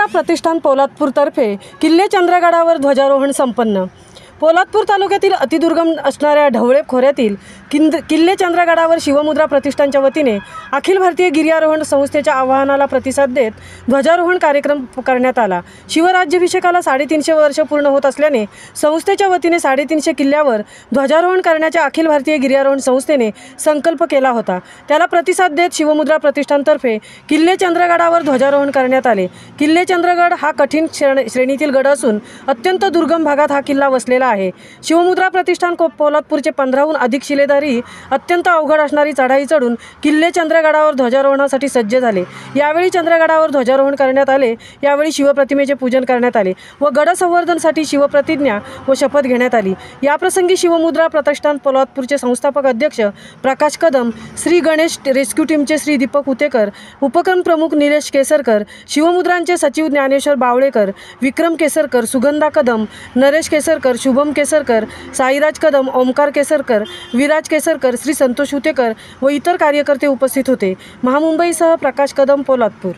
शिवमुद्रा प्रतिष्ठान पोलादपूरतर्फे किल्ले चंद्रगडावर ध्वजारोहण संपन्न। पोलादपूर तालुक्यातील अतिदुर्गम असणाऱ्या ढवळे खोऱ्यातील किल्ले चंद्रगडावर शिवमुद्रा प्रतिष्ठानच्या वतीने अखिल भारतीय गिर्यारोहण संस्थेच्या आवाहनाला प्रतिसाद देत ध्वजारोहण कार्यक्रम करण्यात आला। शिवराज्याभिषेकाला 350 वर्ष पूर्ण होत असल्याने संस्थेच्या वतीने 350 किल्ल्यावर ध्वजारोहण करण्याच्या अखिल भारतीय गिर्यारोहण संस्थेने संकल्प केला होता। त्याला प्रतिसाद देत शिवमुद्रा प्रतिष्ठानतर्फे किल्ले चंद्रगडावर ध्वजारोहण करण्यात आले। किल्ले चंद्रगड हा कठीण श्रेणीतील गड असून अत्यंत दुर्गम भागात हा किल्ला वसलेला आहे। शिवमुद्रा प्रतिष्ठान पोलादपूरचे 15हून अधिक शिलेदारी अत्यंत अवघड असणारी चढाई चढून किल्ले चंद्रगडावर ध्वजारोहणासाठी सज्ज झाले। यावेळी चंद्रगडावर ध्वजारोहण करण्यात आले। यावेळी शिवप्रतिमेचे पूजन करण्यात आले व गड संवर्धनासाठी शिवप्रतिज्ञा व शपथ घेण्यात आली। याप्रसंगी शिवमुद्रा प्रतिष्ठान पोलादपूरचे संस्थापक अध्यक्ष प्रकाश कदम, श्री गणेश रेस्क्यू टीमचे श्री दीपक उतेकर, उपक्रम प्रमुख निलेश केसरकर, शिवमुद्रांचे सचिव ज्ञानेश्वर बावळेकर, विक्रम केसरकर, सुगंधा कदम, नरेश केसरकर, शुभम केसरकर, साईराज कदम, ओमकार केसरकर, विराज केसरकर, श्री संतोष उतेकर व इतर कार्यकर्ते उपस्थित होते। महामुंबईसह प्रकाश कदम, पोलादपूर।